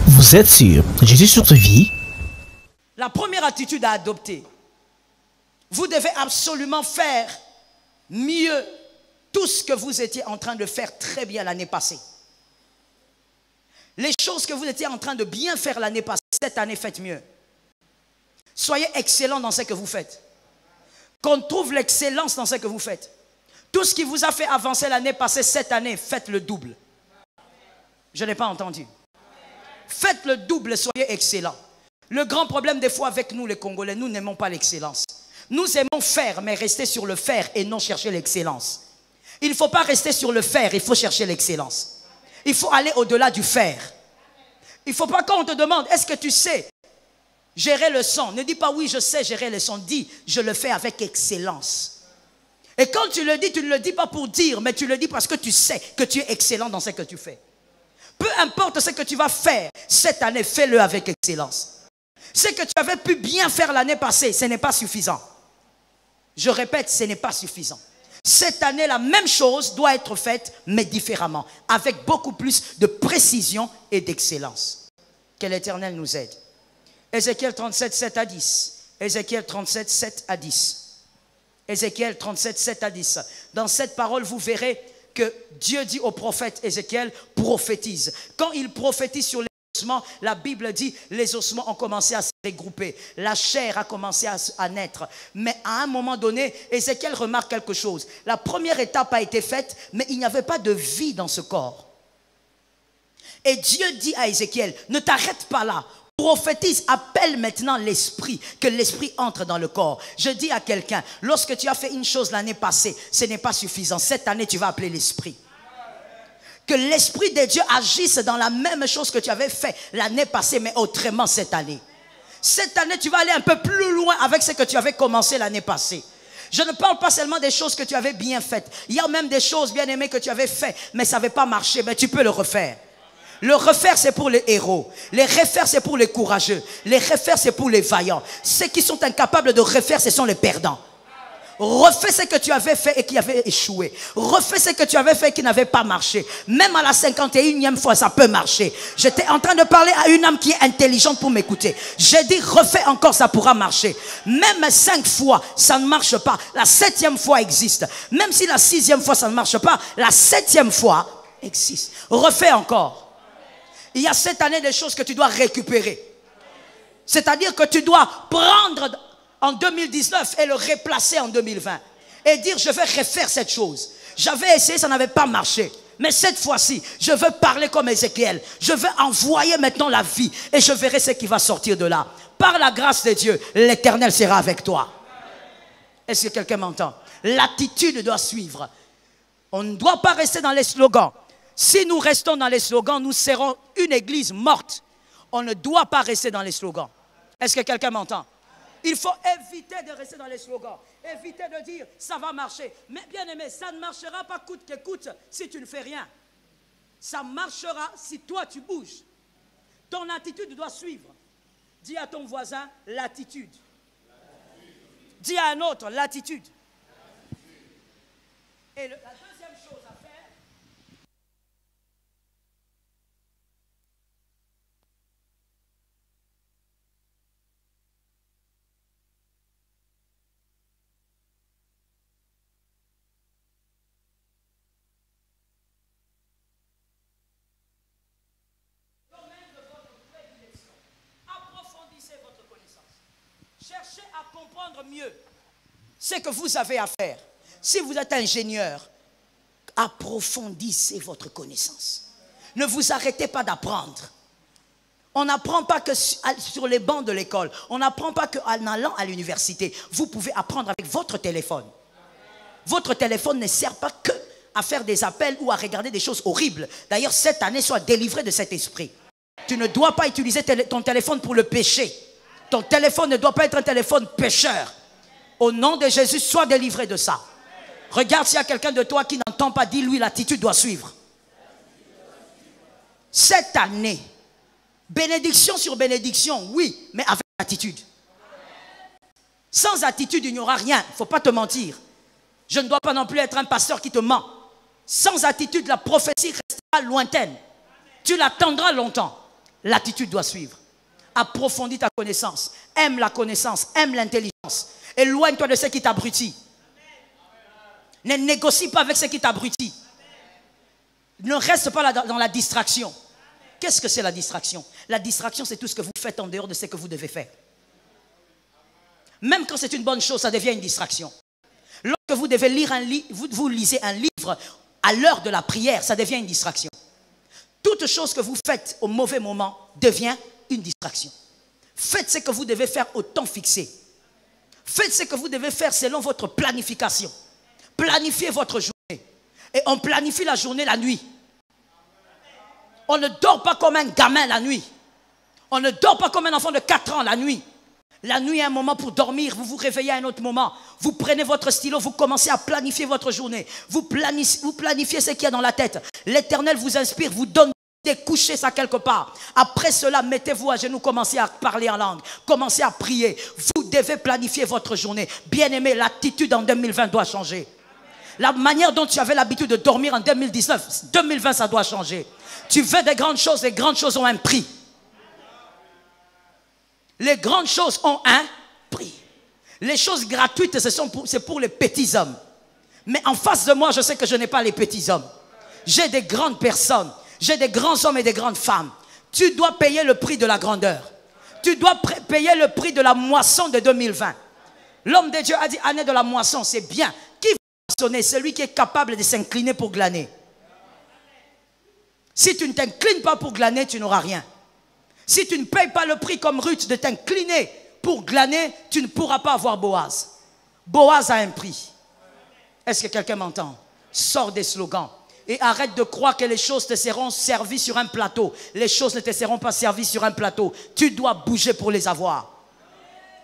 Vous êtes sur Jésus sur vie. La première attitude à adopter, vous devez absolument faire mieux tout ce que vous étiez en train de faire très bien l'année passée. Les choses que vous étiez en train de bien faire l'année passée, cette année, faites mieux. Soyez excellent dans ce que vous faites. Qu'on trouve l'excellence dans ce que vous faites. Tout ce qui vous a fait avancer l'année passée, cette année, faites le double. Je n'ai pas entendu. Faites le double, soyez excellent. Le grand problème des fois avec nous les Congolais, nous n'aimons pas l'excellence. Nous aimons faire, mais rester sur le faire et non chercher l'excellence. Il ne faut pas rester sur le faire, il faut chercher l'excellence. Il faut aller au-delà du faire. Il ne faut pas quand on te demande, est-ce que tu sais gérer le son? Ne dis pas oui, je sais gérer le son. Dis, je le fais avec excellence. Et quand tu le dis, tu ne le dis pas pour dire, mais tu le dis parce que tu sais que tu es excellent dans ce que tu fais. Peu importe ce que tu vas faire cette année, fais-le avec excellence. Ce que tu avais pu bien faire l'année passée, ce n'est pas suffisant. Je répète, ce n'est pas suffisant. Cette année, la même chose doit être faite, mais différemment, avec beaucoup plus de précision et d'excellence. Que l'Éternel nous aide. Ézéchiel 37, 7 à 10. Ézéchiel 37, 7 à 10. Ézéchiel 37, 7 à 10. Dans cette parole, vous verrez que Dieu dit au prophète Ézéchiel, prophétise. Quand il prophétise sur les ossements, la Bible dit, les ossements ont commencé à se regrouper. La chair a commencé à naître. Mais à un moment donné, Ézéchiel remarque quelque chose. La première étape a été faite, mais il n'y avait pas de vie dans ce corps. Et Dieu dit à Ézéchiel, ne t'arrête pas là. Prophétise, appelle maintenant l'esprit, que l'esprit entre dans le corps. Je dis à quelqu'un, lorsque tu as fait une chose l'année passée, ce n'est pas suffisant. Cette année, tu vas appeler l'esprit. Que l'esprit de Dieu agisse dans la même chose que tu avais fait l'année passée, mais autrement cette année. Cette année, tu vas aller un peu plus loin avec ce que tu avais commencé l'année passée. Je ne parle pas seulement des choses que tu avais bien faites. Il y a même des choses bien aimées que tu avais faites, mais ça n'avait pas marché, mais tu peux le refaire. Le refaire, c'est pour les héros. Les refaire, c'est pour les courageux. Les refaire, c'est pour les vaillants. Ceux qui sont incapables de refaire, ce sont les perdants. Refais ce que tu avais fait et qui avait échoué. Refais ce que tu avais fait et qui n'avait pas marché. Même à la 51e fois, ça peut marcher. J'étais en train de parler à une âme qui est intelligente pour m'écouter. J'ai dit, refais encore, ça pourra marcher. Même 5 fois, ça ne marche pas. La 7e fois existe. Même si la 6e fois, ça ne marche pas, la 7e fois existe. Refais encore. Il y a cette année des choses que tu dois récupérer. C'est-à-dire que tu dois prendre en 2019 et le replacer en 2020. Et dire, je vais refaire cette chose. J'avais essayé, ça n'avait pas marché. Mais cette fois-ci, je veux parler comme Ézéchiel. Je veux envoyer maintenant la vie. Et je verrai ce qui va sortir de là. Par la grâce de Dieu, l'Éternel sera avec toi. Est-ce que quelqu'un m'entend? L'attitude doit suivre. On ne doit pas rester dans les slogans. Si nous restons dans les slogans, nous serons une église morte. On ne doit pas rester dans les slogans. Est-ce que quelqu'un m'entend? Il faut éviter de rester dans les slogans. Éviter de dire, ça va marcher. Mais bien aimé, ça ne marchera pas coûte que coûte si tu ne fais rien. Ça marchera si toi tu bouges. Ton attitude doit suivre. Dis à ton voisin, l'attitude. Dis à un autre, l'attitude. Et la deuxième chose à faire, cherchez à comprendre mieux ce que vous avez à faire. Si vous êtes ingénieur, approfondissez votre connaissance. Ne vous arrêtez pas d'apprendre. On n'apprend pas que sur les bancs de l'école. On n'apprend pas qu'en allant à l'université. Vous pouvez apprendre avec votre téléphone. Votre téléphone ne sert pas que à faire des appels ou à regarder des choses horribles. D'ailleurs, cette année, sois délivré de cet esprit. Tu ne dois pas utiliser ton téléphone pour le péché. Ton téléphone ne doit pas être un téléphone pécheur. Au nom de Jésus, sois délivré de ça. Regarde s'il y a quelqu'un de toi qui n'entend pas, dis-lui, l'attitude doit suivre. Cette année, bénédiction sur bénédiction, oui, mais avec attitude. Sans attitude, il n'y aura rien. Il ne faut pas te mentir. Je ne dois pas non plus être un pasteur qui te ment. Sans attitude, la prophétie restera lointaine. Tu l'attendras longtemps. l'attitude doit suivre. Approfondis ta connaissance. Aime la connaissance, aime l'intelligence. Éloigne-toi de ce qui t'abrutit. Ne négocie pas avec ce qui t'abrutit. Ne reste pas dans la distraction. Qu'est-ce que c'est la distraction? La distraction, c'est tout ce que vous faites en dehors de ce que vous devez faire. Même quand c'est une bonne chose, ça devient une distraction. Lorsque vous devez lire un livre, vous lisez un livre à l'heure de la prière, ça devient une distraction. Toute chose que vous faites au mauvais moment devient une distraction. Faites ce que vous devez faire au temps fixé. Faites ce que vous devez faire selon votre planification. Planifiez votre journée. Et on planifie la journée la nuit. On ne dort pas comme un gamin la nuit. On ne dort pas comme un enfant de 4 ans la nuit. La nuit est un moment pour dormir, vous vous réveillez à un autre moment. Vous prenez votre stylo, vous commencez à planifier votre journée. Vous planifiez ce qu'il y a dans la tête. L'Éternel vous inspire, vous donne des coucher ça quelque part. Après cela, mettez-vous à genoux, commencez à parler en langue. Commencez à prier. Vous devez planifier votre journée. Bien-aimé, l'attitude en 2020 doit changer. La manière dont tu avais l'habitude de dormir en 2019, 2020 ça doit changer. Tu veux des grandes choses, les grandes choses ont un prix. Les grandes choses ont un prix. Les choses gratuites, c'est pour les petits hommes. Mais en face de moi, je sais que je n'ai pas les petits hommes. J'ai des grandes personnes. J'ai des grands hommes et des grandes femmes. Tu dois payer le prix de la grandeur. Tu dois payer le prix de la moisson de 2020. L'homme de Dieu a dit, année de la moisson, c'est bien. Qui va moissonner? Celui qui est capable de s'incliner pour glaner. Si tu ne t'inclines pas pour glaner, tu n'auras rien. Si tu ne payes pas le prix comme Ruth de t'incliner pour glaner, tu ne pourras pas avoir Boaz. Boaz a un prix. Est-ce que quelqu'un m'entend? Sors des slogans et arrête de croire que les choses te seront servies sur un plateau. Les choses ne te seront pas servies sur un plateau. Tu dois bouger pour les avoir.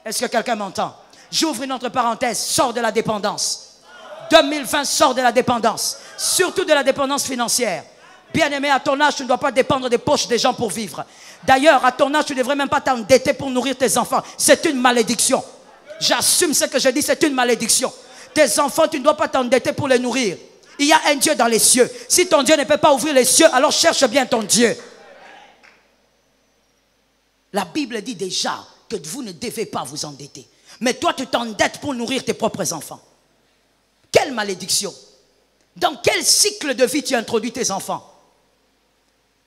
Est-ce que quelqu'un m'entend? J'ouvre une autre parenthèse. Sors de la dépendance. 2020, sors de la dépendance. Surtout de la dépendance financière. Bien-aimé, à ton âge, tu ne dois pas dépendre des poches des gens pour vivre. D'ailleurs, à ton âge, tu ne devrais même pas t'endetter pour nourrir tes enfants. C'est une malédiction. J'assume ce que je dis, c'est une malédiction. Tes enfants, tu ne dois pas t'endetter pour les nourrir. Il y a un Dieu dans les cieux. Si ton Dieu ne peut pas ouvrir les cieux, alors cherche bien ton Dieu. La Bible dit déjà que vous ne devez pas vous endetter. Mais toi, tu t'endettes pour nourrir tes propres enfants. Quelle malédiction! Dans quel cycle de vie tu introduis tes enfants?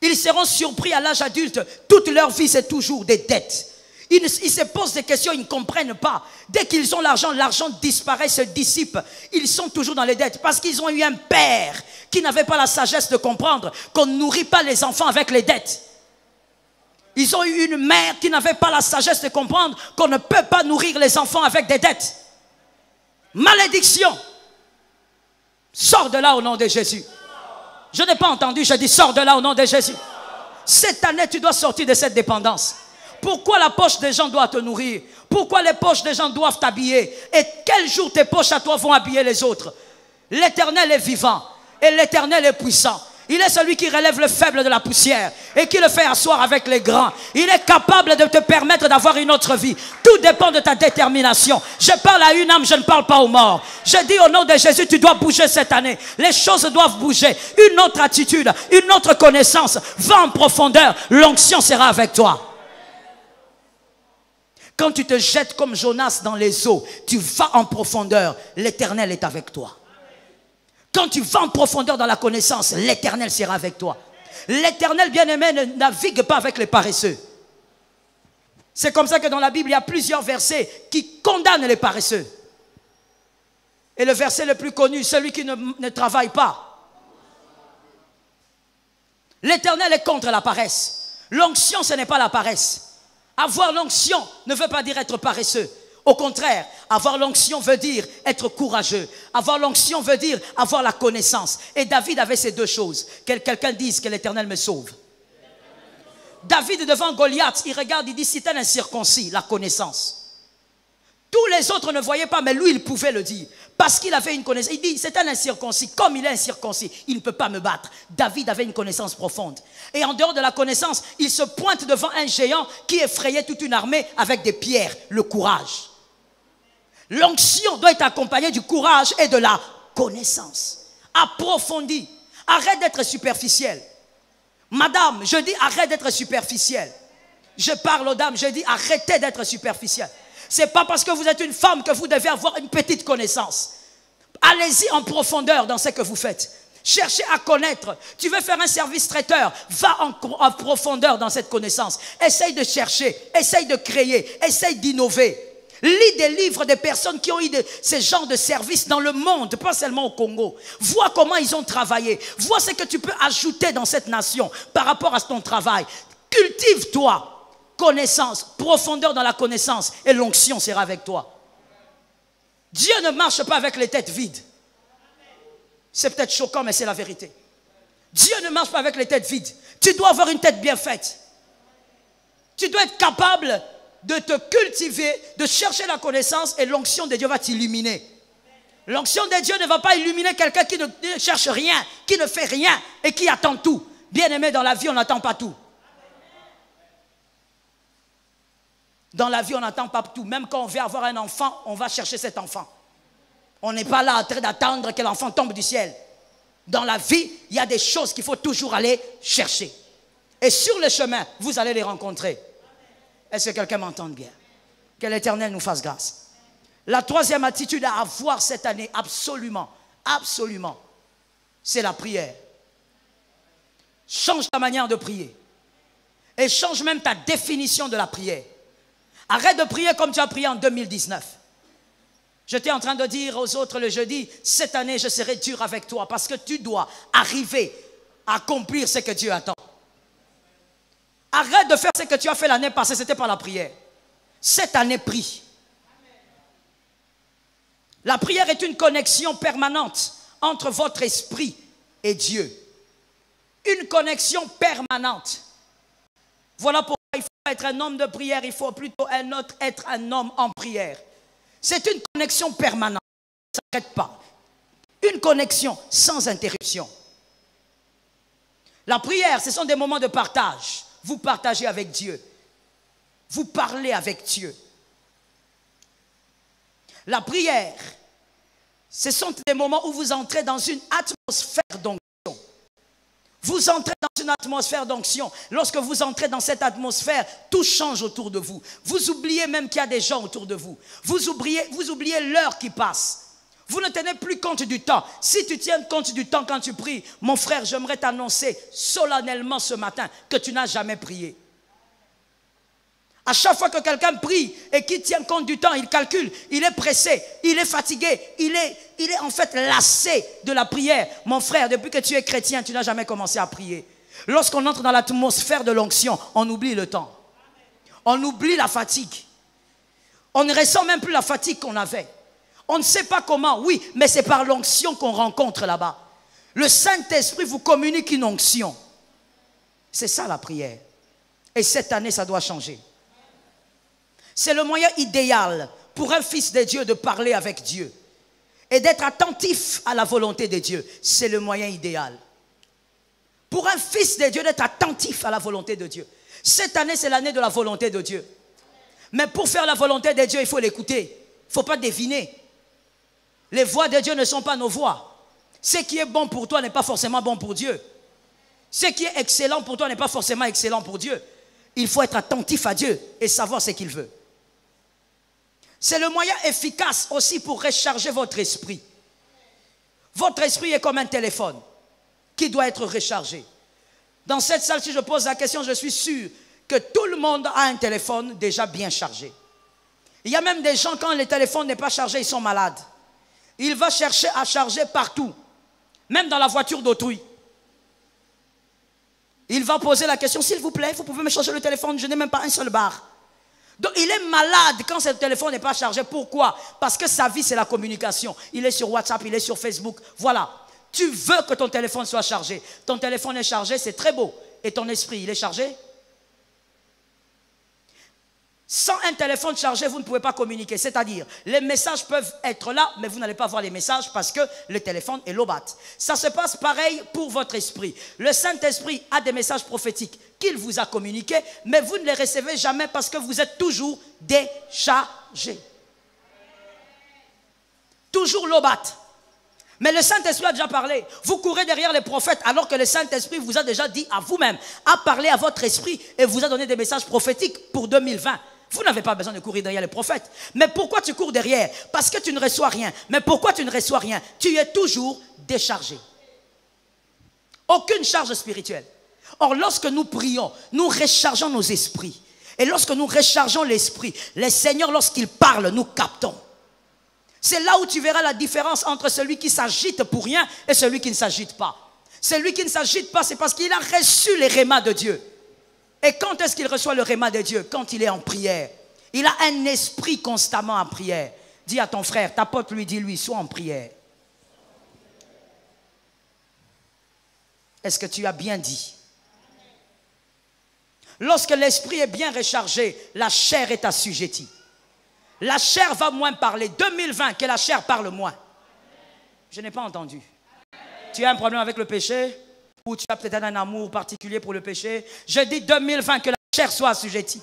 Ils seront surpris à l'âge adulte. Toute leur vie, c'est toujours des dettes. Ils se posent des questions, ils ne comprennent pas. Dès qu'ils ont l'argent, l'argent disparaît, se dissipe. Ils sont toujours dans les dettes parce qu'ils ont eu un père qui n'avait pas la sagesse de comprendre qu'on ne nourrit pas les enfants avec les dettes. Ils ont eu une mère qui n'avait pas la sagesse de comprendre qu'on ne peut pas nourrir les enfants avec des dettes. Malédiction! Sors de là au nom de Jésus. Je n'ai pas entendu, je dis sors de là au nom de Jésus. Cette année, tu dois sortir de cette dépendance. Pourquoi la poche des gens doit te nourrir? Pourquoi les poches des gens doivent t'habiller? Et quel jour tes poches à toi vont habiller les autres? L'Éternel est vivant et l'Éternel est puissant. Il est celui qui relève le faible de la poussière et qui le fait asseoir avec les grands. Il est capable de te permettre d'avoir une autre vie. Tout dépend de ta détermination. Je parle à une âme, je ne parle pas aux morts. Je dis au nom de Jésus, tu dois bouger cette année. Les choses doivent bouger. Une autre attitude, une autre connaissance. Va en profondeur, l'onction sera avec toi. Quand tu te jettes comme Jonas dans les eaux, tu vas en profondeur, l'Éternel est avec toi. Quand tu vas en profondeur dans la connaissance, l'Éternel sera avec toi. L'Éternel, bien-aimé, ne navigue pas avec les paresseux. C'est comme ça que dans la Bible, il y a plusieurs versets qui condamnent les paresseux. Et le verset le plus connu, celui qui ne travaille pas. L'Éternel est contre la paresse. L'onction, ce n'est pas la paresse. Avoir l'onction ne veut pas dire être paresseux. Au contraire, avoir l'onction veut dire être courageux. Avoir l'onction veut dire avoir la connaissance. Et David avait ces deux choses. Que quelqu'un dise que l'Éternel me sauve. David devant Goliath, il regarde, il dit c'est un incirconcis, la connaissance. Tous les autres ne voyaient pas, mais lui il pouvait le dire. Parce qu'il avait une connaissance. Il dit c'est un incirconcis, comme il est incirconcis, il ne peut pas me battre. David avait une connaissance profonde. Et en dehors de la connaissance, il se pointe devant un géant qui effrayait toute une armée avec des pierres, le courage. L'onction doit être accompagnée du courage et de la connaissance. Approfondie. Arrête d'être superficiel. Madame, je dis arrête d'être superficielle. Je parle aux dames, je dis arrêtez d'être superficielle. Ce n'est pas parce que vous êtes une femme que vous devez avoir une petite connaissance. Allez-y en profondeur dans ce que vous faites. Cherchez à connaître. Tu veux faire un service traiteur, va en profondeur dans cette connaissance. Essaye de chercher, essaye de créer, essaye d'innover. Lis des livres des personnes qui ont eu ces genres de services dans le monde, pas seulement au Congo. Vois comment ils ont travaillé. Vois ce que tu peux ajouter dans cette nation par rapport à ton travail. Cultive-toi. Connaissance, profondeur dans la connaissance et l'onction sera avec toi. Dieu ne marche pas avec les têtes vides. C'est peut-être choquant, mais c'est la vérité. Dieu ne marche pas avec les têtes vides. Tu dois avoir une tête bien faite. Tu dois être capable de te cultiver, de chercher la connaissance et l'onction de Dieu va t'illuminer. L'onction de Dieu ne va pas illuminer quelqu'un qui ne cherche rien, qui ne fait rien et qui attend tout. Bien aimé, dans la vie, on n'attend pas tout. Dans la vie, on n'attend pas tout. Même quand on veut avoir un enfant, on va chercher cet enfant. On n'est pas là en train d'attendre que l'enfant tombe du ciel. Dans la vie, il y a des choses qu'il faut toujours aller chercher. Et sur le chemin, vous allez les rencontrer. Est-ce que quelqu'un m'entend bien? Que l'Éternel nous fasse grâce. La troisième attitude à avoir cette année, absolument, absolument, c'est la prière. Change ta manière de prier. Et change même ta définition de la prière. Arrête de prier comme tu as prié en 2019. J'étais en train de dire aux autres le jeudi, cette année je serai dur avec toi parce que tu dois arriver à accomplir ce que Dieu attend. Arrête de faire ce que tu as fait l'année passée, c'était par la prière. Cette année, prie. La prière est une connexion permanente entre votre esprit et Dieu. Une connexion permanente. Voilà pourquoi il faut être un homme de prière, il faut plutôt être un homme en prière. C'est une connexion permanente, ça ne s'arrête pas. Une connexion sans interruption. La prière, ce sont des moments de partage. Vous partagez avec Dieu. Vous parlez avec Dieu. La prière, ce sont des moments où vous entrez dans une atmosphère d'onction. Vous entrez dans une atmosphère d'onction. Lorsque vous entrez dans cette atmosphère, tout change autour de vous. Vous oubliez même qu'il y a des gens autour de vous. Vous oubliez l'heure qui passe. Vous ne tenez plus compte du temps. Si tu tiens compte du temps quand tu pries, mon frère, j'aimerais t'annoncer solennellement ce matin que tu n'as jamais prié. À chaque fois que quelqu'un prie et qu'il tient compte du temps, il calcule, il est pressé, il est fatigué, il est en fait lassé de la prière. Mon frère, depuis que tu es chrétien, tu n'as jamais commencé à prier. Lorsqu'on entre dans l'atmosphère de l'onction, on oublie le temps. On oublie la fatigue. On ne ressent même plus la fatigue qu'on avait. On ne sait pas comment, oui, mais c'est par l'onction qu'on rencontre là-bas. Le Saint-Esprit vous communique une onction. C'est ça la prière. Et cette année, ça doit changer. C'est le moyen idéal pour un fils de Dieu de parler avec Dieu et d'être attentif à la volonté de Dieu. C'est le moyen idéal. Pour un fils de Dieu d'être attentif à la volonté de Dieu. Cette année, c'est l'année de la volonté de Dieu. Mais pour faire la volonté de Dieu, il faut l'écouter. Il ne faut pas deviner. Les voix de Dieu ne sont pas nos voix. Ce qui est bon pour toi n'est pas forcément bon pour Dieu. Ce qui est excellent pour toi n'est pas forcément excellent pour Dieu. Il faut être attentif à Dieu et savoir ce qu'il veut. C'est le moyen efficace aussi pour recharger votre esprit. Votre esprit est comme un téléphone qui doit être rechargé. Dans cette salle, si je pose la question, je suis sûr que tout le monde a un téléphone déjà bien chargé. Il y a même des gens, quand le téléphone n'est pas chargé, ils sont malades. Il va chercher à charger partout, même dans la voiture d'autrui. Il va poser la question, s'il vous plaît, vous pouvez me charger le téléphone, je n'ai même pas un seul bar. Donc il est malade quand ce téléphone n'est pas chargé. Pourquoi? Parce que sa vie c'est la communication. Il est sur WhatsApp, il est sur Facebook. Voilà. Tu veux que ton téléphone soit chargé. Ton téléphone est chargé, c'est très beau. Et ton esprit, il est chargé? Sans un téléphone chargé, vous ne pouvez pas communiquer. C'est-à-dire, les messages peuvent être là, mais vous n'allez pas voir les messages parce que le téléphone est lobat. Ça se passe pareil pour votre esprit. Le Saint-Esprit a des messages prophétiques qu'il vous a communiqués, mais vous ne les recevez jamais parce que vous êtes toujours déchargé. Toujours lobat. Mais le Saint-Esprit a déjà parlé. Vous courez derrière les prophètes alors que le Saint-Esprit vous a déjà dit à vous-même, a parlé à votre esprit et vous a donné des messages prophétiques pour 2020. Vous n'avez pas besoin de courir derrière les prophètes. Mais pourquoi tu cours derrière? Parce que tu ne reçois rien. Mais pourquoi tu ne reçois rien? Tu es toujours déchargé. Aucune charge spirituelle. Or, lorsque nous prions, nous rechargeons nos esprits. Et lorsque nous rechargeons l'esprit, les seigneurs, lorsqu'ils parlent, nous captons. C'est là où tu verras la différence entre celui qui s'agite pour rien et celui qui ne s'agite pas. Celui qui ne s'agite pas, c'est parce qu'il a reçu les rémas de Dieu. Et quand est-ce qu'il reçoit le réma de Dieu? Quand il est en prière. Il a un esprit constamment en prière. Dis à ton frère, ta pote lui, dis-lui, sois en prière. Est-ce que tu as bien dit? Lorsque l'esprit est bien rechargé, la chair est assujettie. La chair va moins parler. 2020, que la chair parle moins. Je n'ai pas entendu. Tu as un problème avec le péché? Ou tu as peut-être un amour particulier pour le péché? Je dis 2020, que la chair soit assujettie.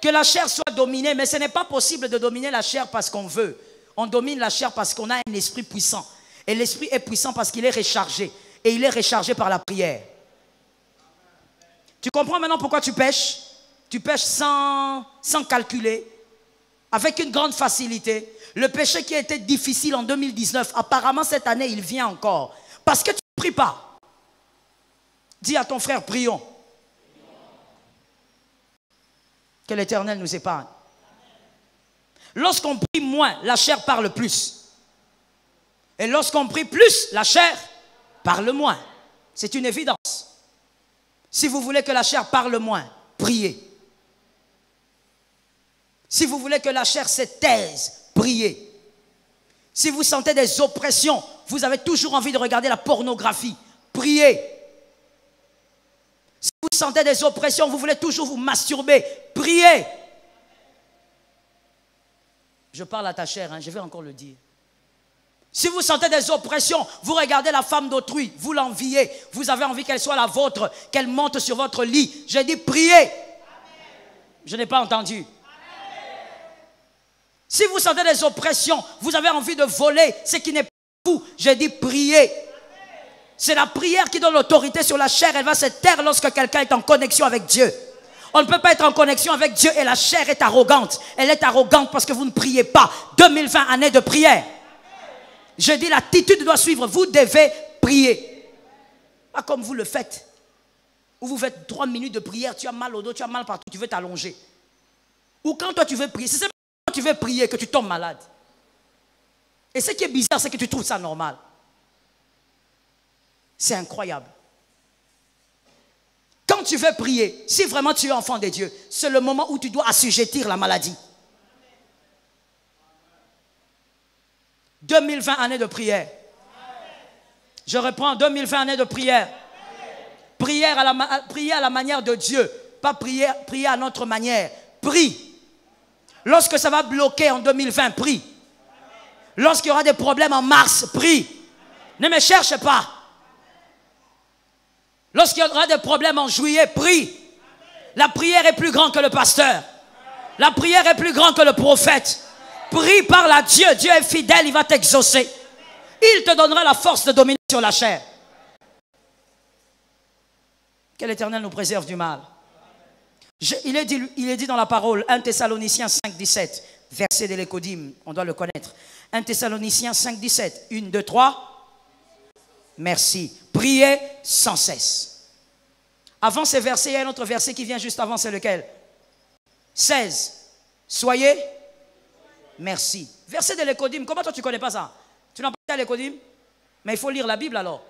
Que la chair soit dominée. Mais ce n'est pas possible de dominer la chair parce qu'on veut. On domine la chair parce qu'on a un esprit puissant. Et l'esprit est puissant parce qu'il est rechargé. Et il est rechargé par la prière. Tu comprends maintenant pourquoi tu pêches? Tu pêches sans calculer. Avec une grande facilité. Le péché qui a été difficile en 2019, apparemment cette année, il vient encore. Parce que tu ne pries pas. Dis à ton frère, prions. Que l'Éternel nous épargne. Lorsqu'on prie moins, la chair parle plus. Et lorsqu'on prie plus, la chair parle moins. C'est une évidence. Si vous voulez que la chair parle moins, priez. Si vous voulez que la chair se taise, priez. Si vous sentez des oppressions, vous avez toujours envie de regarder la pornographie, priez. Si vous sentez des oppressions, vous voulez toujours vous masturber, priez. Je parle à ta chair, hein, je vais encore le dire. Si vous sentez des oppressions, vous regardez la femme d'autrui, vous l'enviez, vous avez envie qu'elle soit la vôtre, qu'elle monte sur votre lit. J'ai dit priez. Amen. Je n'ai pas entendu. Si vous sentez des oppressions, vous avez envie de voler, ce qui n'est pas vous, j'ai dit priez. C'est la prière qui donne l'autorité sur la chair. Elle va se taire lorsque quelqu'un est en connexion avec Dieu. On ne peut pas être en connexion avec Dieu et la chair est arrogante. Elle est arrogante parce que vous ne priez pas. 2020, année de prière. Je dis l'attitude doit suivre. Vous devez prier. Pas comme vous le faites. Ou vous faites 3 minutes de prière, tu as mal au dos, tu as mal partout, tu veux t'allonger. Ou quand toi tu veux prier, c'est quand tu veux prier que tu tombes malade. Et ce qui est bizarre, c'est que tu trouves ça normal. C'est incroyable. Quand tu veux prier, si vraiment tu es enfant de Dieu, c'est le moment où tu dois assujettir la maladie. 2020, année de prière. Je reprends, 2020, année de prière. Prière à la manière de Dieu, pas prier à notre manière. Prie. Lorsque ça va bloquer en 2020, prie. Lorsqu'il y aura des problèmes en mars, prie. Ne me cherche pas. Lorsqu'il y aura des problèmes en juillet, prie. La prière est plus grande que le pasteur. La prière est plus grande que le prophète. Prie, parle à Dieu. Dieu est fidèle, il va t'exaucer. Il te donnera la force de dominer sur la chair. Que l'Éternel nous préserve du mal. Il est dit dans la parole, 1 Thessaloniciens 5, 17, verset de l'Écodime, on doit le connaître. 1 Thessaloniciens 5, 17, 1, 2, 3. Merci. Priez sans cesse. Avant ces versets, il y a un autre verset qui vient juste avant, c'est lequel? 16. Soyez. Merci. Verset de l'Écodime, comment toi tu ne connais pas ça? Tu n'as pas été à l'Écodime? Mais il faut lire la Bible alors.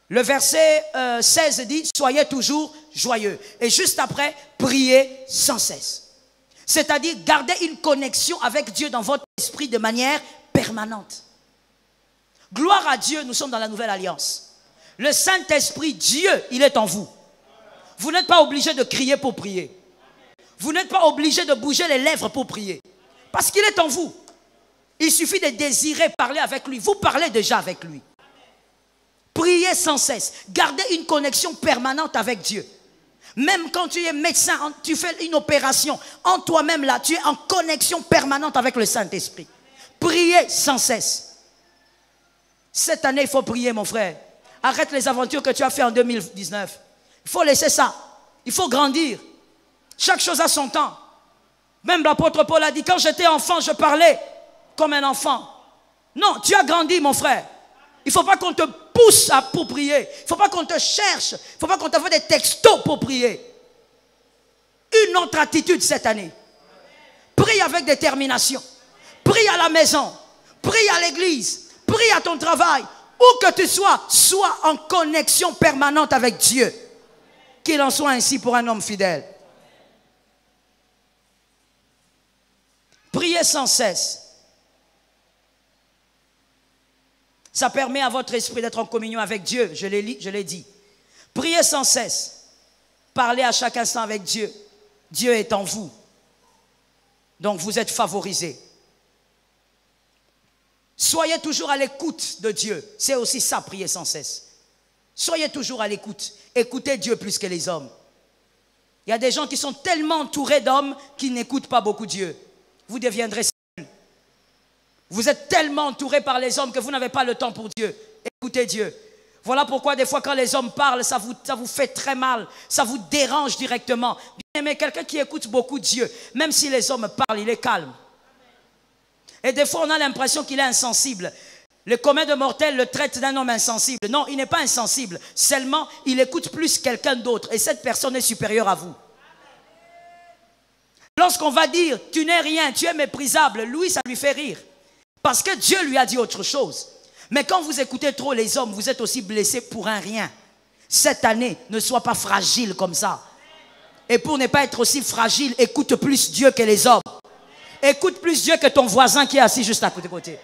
Le verset 16 dit, soyez toujours joyeux. Et juste après, priez sans cesse. C'est-à-dire, gardez une connexion avec Dieu dans votre esprit de manière permanente. Gloire à Dieu, nous sommes dans la nouvelle alliance. Le Saint-Esprit, Dieu, il est en vous. Vous n'êtes pas obligé de crier pour prier. Vous n'êtes pas obligé de bouger les lèvres pour prier. Parce qu'il est en vous. Il suffit de désirer parler avec lui. Vous parlez déjà avec lui. Priez sans cesse. Gardez une connexion permanente avec Dieu. Même quand tu es médecin, tu fais une opération. En toi-même là, tu es en connexion permanente avec le Saint-Esprit. Priez sans cesse. Cette année, il faut prier, mon frère. Arrête les aventures que tu as fait en 2019. Il faut laisser ça. Il faut grandir. Chaque chose a son temps. Même l'apôtre Paul a dit, quand j'étais enfant, je parlais comme un enfant. Non, tu as grandi, mon frère. Il ne faut pas qu'on te pousse pour prier. Il ne faut pas qu'on te cherche. Il ne faut pas qu'on t'envoie des textos pour prier. Une autre attitude cette année. Prie avec détermination. Prie à la maison. Prie à l'église. Prie à ton travail. Où que tu sois, sois en connexion permanente avec Dieu. Qu'il en soit ainsi pour un homme fidèle. Priez sans cesse. Ça permet à votre esprit d'être en communion avec Dieu. Je l'ai dit. Priez sans cesse. Parlez à chaque instant avec Dieu. Dieu est en vous. Donc vous êtes favorisés. Soyez toujours à l'écoute de Dieu. C'est aussi ça, prier sans cesse. Soyez toujours à l'écoute. Écoutez Dieu plus que les hommes. Il y a des gens qui sont tellement entourés d'hommes qui n'écoutent pas beaucoup Dieu. Vous deviendrez seul. Vous êtes tellement entourés par les hommes que vous n'avez pas le temps pour Dieu. Écoutez Dieu. Voilà pourquoi des fois quand les hommes parlent, ça vous fait très mal. Ça vous dérange directement. Bien aimé, quelqu'un qui écoute beaucoup Dieu, même si les hommes parlent, il est calme. Et des fois on a l'impression qu'il est insensible. Le commun de mortels le traite d'un homme insensible. Non, il n'est pas insensible. Seulement, il écoute plus quelqu'un d'autre. Et cette personne est supérieure à vous. Lorsqu'on va dire, tu n'es rien, tu es méprisable, lui, ça lui fait rire. Parce que Dieu lui a dit autre chose. Mais quand vous écoutez trop les hommes, vous êtes aussi blessés pour un rien. Cette année, ne sois pas fragile comme ça. Et pour ne pas être aussi fragile, écoute plus Dieu que les hommes. Écoute plus Dieu que ton voisin qui est assis juste à côté.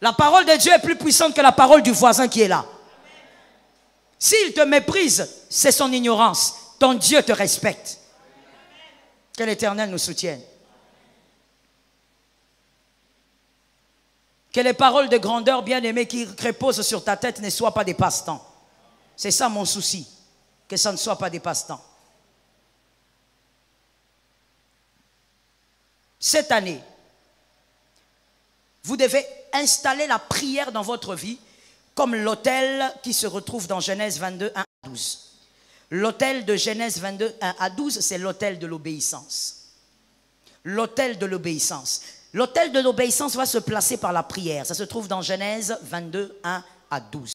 La parole de Dieu est plus puissante que la parole du voisin qui est là. S'il te méprise, c'est son ignorance. Ton Dieu te respecte. Que l'Éternel nous soutienne. Que les paroles de grandeur bien-aimées qui reposent sur ta tête ne soient pas des passe-temps. C'est ça mon souci. Que ça ne soit pas des passe-temps. Cette année, vous devez installer la prière dans votre vie comme l'autel qui se retrouve dans Genèse 22, 1 à 12. L'autel de Genèse 22, 1 à 12, c'est l'autel de l'obéissance. L'autel de l'obéissance. L'autel de l'obéissance va se placer par la prière. Ça se trouve dans Genèse 22, 1 à 12.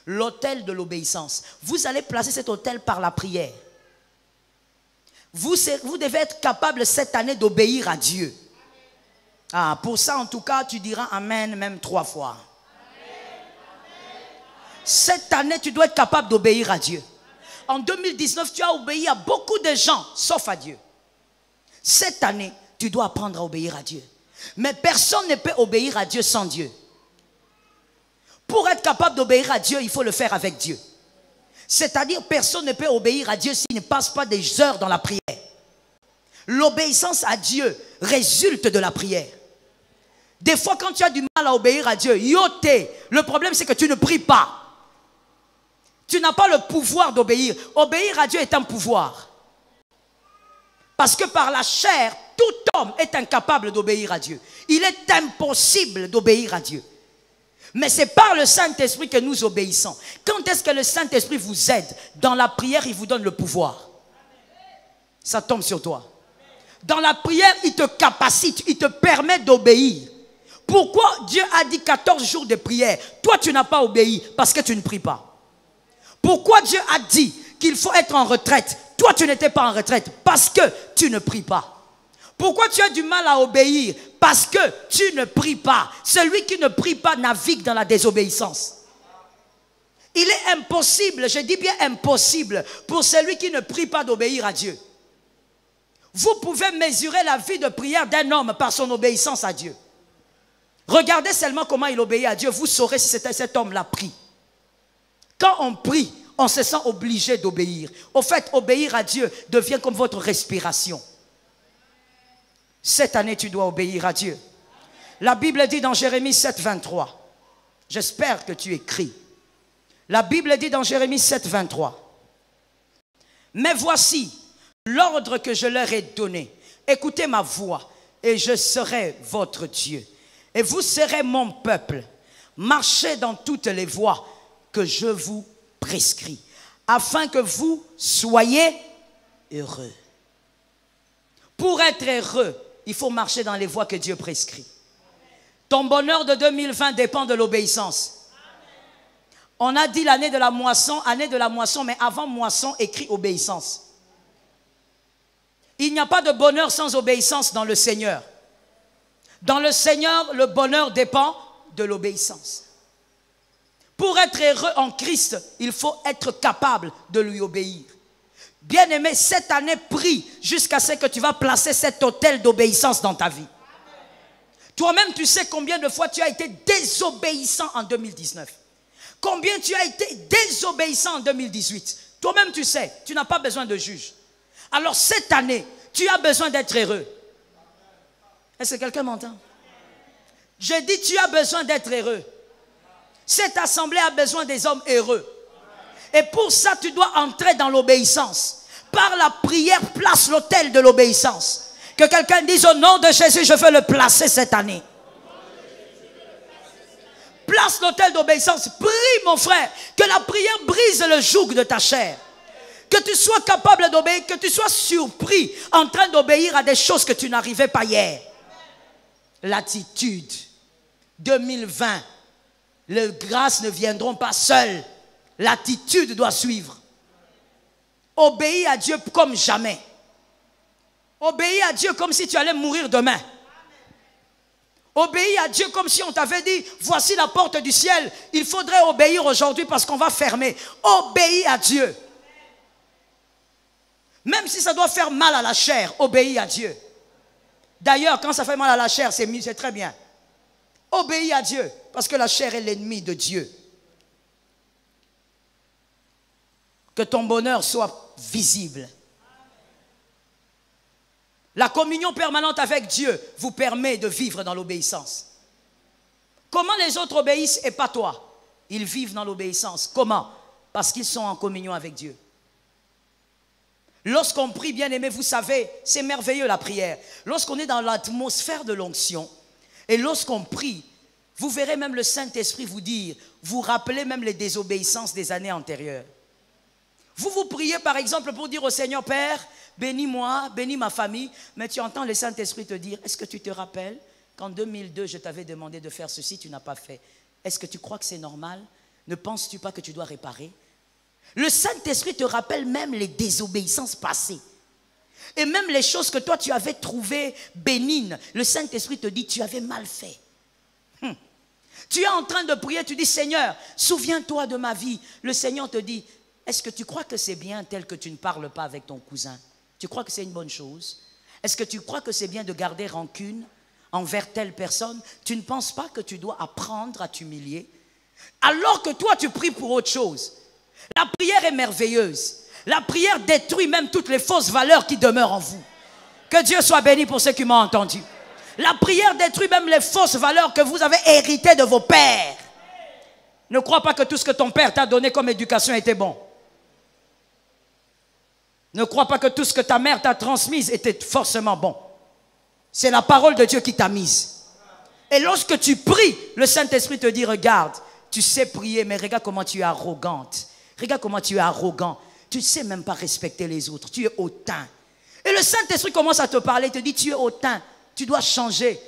L'autel de l'obéissance. Vous allez placer cet autel par la prière. Vous devez être capable cette année d'obéir à Dieu. Ah, pour ça, en tout cas, tu diras Amen même 3 fois. Cette année, tu dois être capable d'obéir à Dieu. En 2019, tu as obéi à beaucoup de gens, sauf à Dieu. Cette année, tu dois apprendre à obéir à Dieu. Mais personne ne peut obéir à Dieu sans Dieu. Pour être capable d'obéir à Dieu, il faut le faire avec Dieu. C'est-à-dire, personne ne peut obéir à Dieu s'il ne passe pas des heures dans la prière. L'obéissance à Dieu résulte de la prière. Des fois, quand tu as du mal à obéir à Dieu, le problème c'est que tu ne pries pas. Tu n'as pas le pouvoir d'obéir. Obéir à Dieu est un pouvoir. Parce que par la chair, tout homme est incapable d'obéir à Dieu. Il est impossible d'obéir à Dieu. Mais c'est par le Saint-Esprit que nous obéissons. Quand est-ce que le Saint-Esprit vous aide? Dans la prière, il vous donne le pouvoir. Ça tombe sur toi. Dans la prière, il te capacite, il te permet d'obéir. Pourquoi Dieu a dit 14 jours de prière? Toi, tu n'as pas obéi parce que tu ne pries pas. Pourquoi Dieu a dit qu'il faut être en retraite? Toi, tu n'étais pas en retraite parce que tu ne pries pas. Pourquoi tu as du mal à obéir? Parce que tu ne pries pas. Celui qui ne prie pas navigue dans la désobéissance. Il est impossible, je dis bien impossible, pour celui qui ne prie pas d'obéir à Dieu. Vous pouvez mesurer la vie de prière d'un homme par son obéissance à Dieu. Regardez seulement comment il obéit à Dieu. Vous saurez si c'était cet homme-là prie. Quand on prie, on se sent obligé d'obéir. Au fait, obéir à Dieu devient comme votre respiration. Cette année, tu dois obéir à Dieu. La Bible dit dans Jérémie 7, 23. J'espère que tu écris. La Bible dit dans Jérémie 7, 23. Mais voici l'ordre que je leur ai donné. Écoutez ma voix et je serai votre Dieu. Et vous serez mon peuple. marchez dans toutes les voies que je vous prescris, afin que vous soyez heureux. Pour être heureux, il faut marcher dans les voies que Dieu prescrit. Ton bonheur de 2020 dépend de l'obéissance. On a dit l'année de la moisson, mais avant moisson, écrit obéissance. Il n'y a pas de bonheur sans obéissance dans le Seigneur. Dans le Seigneur, le bonheur dépend de l'obéissance. Pour être heureux en Christ, il faut être capable de lui obéir. Bien-aimé, cette année, prie jusqu'à ce que tu vas placer cet autel d'obéissance dans ta vie. Toi-même, tu sais combien de fois tu as été désobéissant en 2019. Combien tu as été désobéissant en 2018. Toi-même, tu sais, tu n'as pas besoin de juge. Alors cette année, tu as besoin d'être heureux. Est-ce que quelqu'un m'entend? Je dis, tu as besoin d'être heureux. Cette assemblée a besoin des hommes heureux. Et pour ça, tu dois entrer dans l'obéissance. Par la prière, place l'autel de l'obéissance. Que quelqu'un dise, au nom de Jésus, je veux le placer cette année. Place l'autel d'obéissance. Prie, mon frère, que la prière brise le joug de ta chair. Que tu sois capable d'obéir, que tu sois surpris en train d'obéir à des choses que tu n'arrivais pas hier. L'attitude. 2020, les grâces ne viendront pas seules. L'attitude doit suivre. Obéis à Dieu comme jamais. Obéis à Dieu comme si tu allais mourir demain. Obéis à Dieu comme si on t'avait dit, voici la porte du ciel. Il faudrait obéir aujourd'hui parce qu'on va fermer. Obéis à Dieu. Même si ça doit faire mal à la chair, obéis à Dieu. D'ailleurs, quand ça fait mal à la chair, c'est mieux, c'est très bien. Obéis à Dieu, parce que la chair est l'ennemi de Dieu. Que ton bonheur soit visible. La communion permanente avec Dieu vous permet de vivre dans l'obéissance. Comment les autres obéissent et pas toi? Ils vivent dans l'obéissance. Comment? Parce qu'ils sont en communion avec Dieu. Lorsqu'on prie, bien-aimé, vous savez, c'est merveilleux la prière. Lorsqu'on est dans l'atmosphère de l'onction et lorsqu'on prie, vous verrez même le Saint-Esprit vous dire, vous rappelez même les désobéissances des années antérieures. Vous priez par exemple pour dire au Seigneur, Père, bénis-moi, bénis ma famille, mais tu entends le Saint-Esprit te dire, est-ce que tu te rappelles qu'en 2002, je t'avais demandé de faire ceci, tu n'as pas fait. Est-ce que tu crois que c'est normal? Ne penses-tu pas que tu dois réparer? Le Saint-Esprit te rappelle même les désobéissances passées. Et même les choses que toi tu avais trouvées bénignes. Le Saint-Esprit te dit, tu avais mal fait. Tu es en train de prier, tu dis, Seigneur, souviens-toi de ma vie. Le Seigneur te dit, est-ce que tu crois que c'est bien tel que tu ne parles pas avec ton cousin? Tu crois que c'est une bonne chose? Est-ce que tu crois que c'est bien de garder rancune envers telle personne? Tu ne penses pas que tu dois apprendre à t'humilier? Alors que toi tu pries pour autre chose. La prière est merveilleuse. La prière détruit même toutes les fausses valeurs qui demeurent en vous. Que Dieu soit béni pour ceux qui m'ont entendu. La prière détruit même les fausses valeurs que vous avez héritées de vos pères. Ne crois pas que tout ce que ton père t'a donné comme éducation était bon. Ne crois pas que tout ce que ta mère t'a transmis était forcément bon. C'est la parole de Dieu qui t'a mise. Et lorsque tu pries, le Saint-Esprit te dit, regarde, tu sais prier, mais regarde comment tu es arrogante. Regarde comment tu es arrogant. Tu ne sais même pas respecter les autres. Tu es hautain. Et le Saint-Esprit commence à te parler, te dit, tu es hautain. Tu dois changer.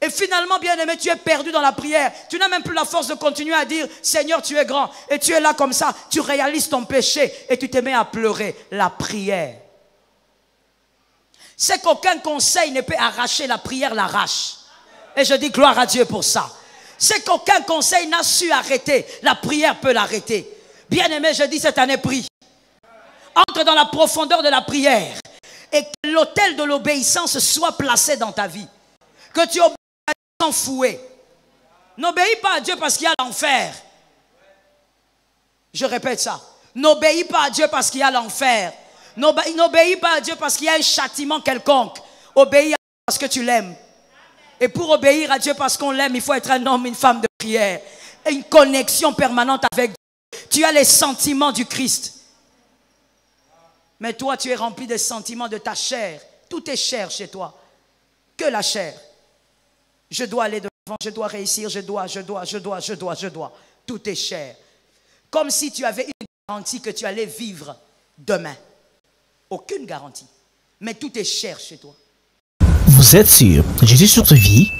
Et finalement, bien-aimé, tu es perdu dans la prière. Tu n'as même plus la force de continuer à dire, Seigneur, tu es grand. Et tu es là comme ça. Tu réalises ton péché et tu te mets à pleurer. La prière. C'est qu'aucun conseil ne peut arracher, la prière l'arrache. Et je dis gloire à Dieu pour ça. C'est qu'aucun conseil n'a su arrêter. La prière peut l'arrêter. Bien-aimé, je dis cette année, prie. Entre dans la profondeur de la prière. Et que l'autel de l'obéissance soit placé dans ta vie. Que tu obéis sans fouet. N'obéis pas à Dieu parce qu'il y a l'enfer. Je répète ça. N'obéis pas à Dieu parce qu'il y a l'enfer. N'obéis pas à Dieu parce qu'il y a un châtiment quelconque. Obéis à Dieu parce que tu l'aimes. Et pour obéir à Dieu parce qu'on l'aime, il faut être un homme, une femme de prière. Et une connexion permanente avec Dieu. Tu as les sentiments du Christ. Mais toi, tu es rempli des sentiments de ta chair. Tout est chair chez toi. Que la chair. Je dois aller de je dois réussir, je dois. Tout est cher. Comme si tu avais une garantie que tu allais vivre demain. Aucune garantie. Mais tout est cher chez toi. Vous êtes sur Jésus sur ta vie?